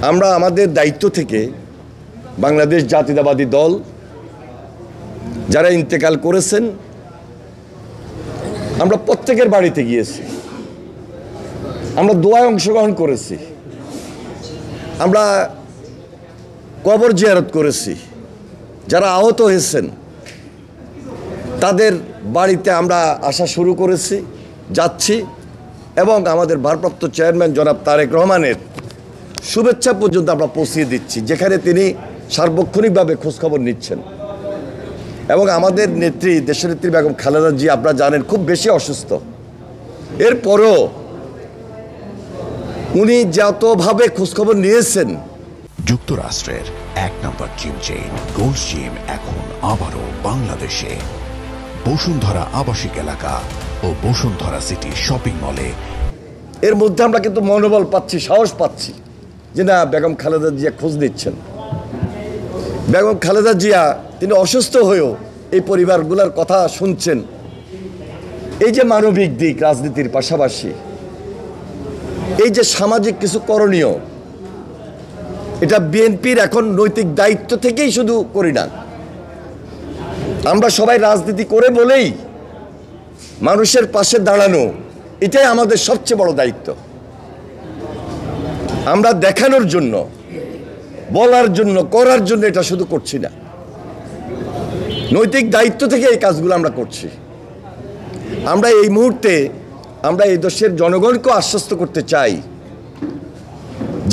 আমরা আমাদের দায়িত্ব থেকে বাংলাদেশ জাতীয়তাবাদী দল যারা ইন্তেকাল করেছেন আমরা প্রত্যেকের বাড়িতে গিয়েছি, আমরা দোয়ায় অংশগ্রহণ করেছি, আমরা কবর জিয়ারত করেছি, যারা আহত হয়েছেন তাদের বাড়িতে আমরা আসা শুরু করেছি, যাচ্ছি এবং আমাদের ভারপ্রাপ্ত চেয়ারম্যান জনাব তারেক রহমানের শুভেচ্ছা পর্যন্ত আমরা পৌঁছিয়ে দিচ্ছি, যেখানে তিনি সার্বক্ষণিকভাবে খোঁজখবর নিচ্ছেন। এবং আমাদের নেত্রী দেশনেত্রী বেগম খালেদা জি আপনারা জানেন খুব বেশি অসুস্থ, এরপরও উনি যতভাবে খোঁজখবর নিয়েছেন। যুক্তরাষ্ট্রের এক নম্বর জিম চেইন গোল্ড জিম এখন আবারও বাংলাদেশে বসুন্ধরা আবাসিক এলাকা ও বসুন্ধরা সিটি শপিং মলে। এর মধ্যে আমরা কিন্তু মনোবল পাচ্ছি, সাহস পাচ্ছি যে না, বেগম খালেদা জিয়া খোঁজ নিচ্ছেন। বেগম খালেদা জিয়া তিনি অসুস্থ হয়েও এই পরিবারগুলোর কথা শুনছেন। এই যে মানবিক দিক রাজনীতির পাশাপাশি এই যে সামাজিক কিছু করণীয়, এটা বিএনপির এখন নৈতিক দায়িত্ব থেকেই শুধু করি না, আমরা সবাই রাজনীতি করে বলেই মানুষের পাশে দাঁড়ানো, এটাই আমাদের সবচেয়ে বড় দায়িত্ব। আমরা দেখানোর জন্য, বলার জন্য, করার জন্য এটা শুধু করছি না, নৈতিক দায়িত্ব থেকে এই কাজগুলো আমরা করছি। আমরা এই মুহূর্তে আমরা এই দেশের জনগণকে আশ্বস্ত করতে চাই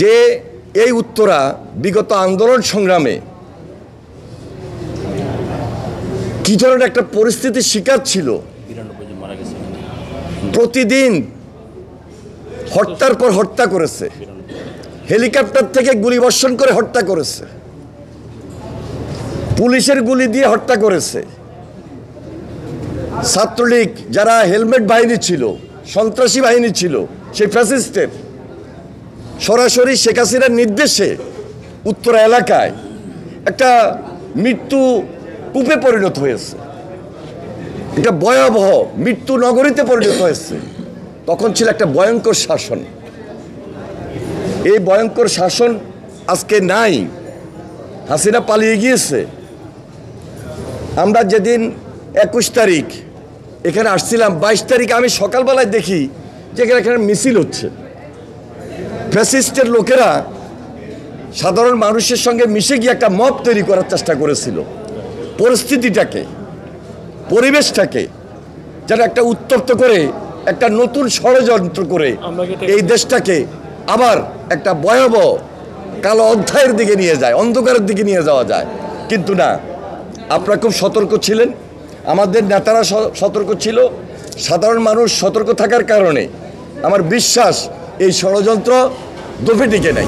যে এই উত্তরা বিগত আন্দোলন সংগ্রামে কি ধরনের একটা পরিস্থিতির শিকার ছিল। প্রতিদিন হত্যার পর হত্যা করেছে, হেলিকপ্টার থেকে গুলিবর্ষণ করে হত্যা করেছে, পুলিশের গুলি দিয়ে হত্যা করেছে। ছাত্রলীগ যারা হেলমেট বাহিনী ছিল, সন্ত্রাসী বাহিনী ছিল, সেই ফ্যাসিস্টের সরাসরি শেখ হাসিনার নির্দেশে উত্তরা এলাকায় একটা মৃত্যু কূপে পরিণত হয়েছে, এটা ভয়াবহ মৃত্যু নগরীতে পরিণত হয়েছে। তখন ছিল একটা ভয়ঙ্কর শাসন, এই ভয়ঙ্কর শাসন আজকে নাই, হাসিনা পালিয়ে গিয়েছে। আমরা যেদিন 21 তারিখ এখানে আসছিলাম, 22 তারিখ আমি সকালবেলায় দেখি যে এখানে মিছিল হচ্ছে। ফ্যাসিস্টের লোকেরা সাধারণ মানুষের সঙ্গে মিশে গিয়ে একটা মব তৈরি করার চেষ্টা করেছিল, পরিস্থিতিটাকে, পরিবেশটাকে যেন একটা উত্তপ্ত করে, একটা নতুন ষড়যন্ত্র করে এই দেশটাকে আবার একটা ভয়াবহ কালো অধ্যায়ের দিকে নিয়ে যায়, অন্ধকারের দিকে নিয়ে যাওয়া যায়। কিন্তু না, আপনারা খুব সতর্ক ছিলেন, আমাদের নেতারা সতর্ক ছিল, সাধারণ মানুষ সতর্ক থাকার কারণে আমার বিশ্বাস এই ষড়যন্ত্র দফে টিকে নাই।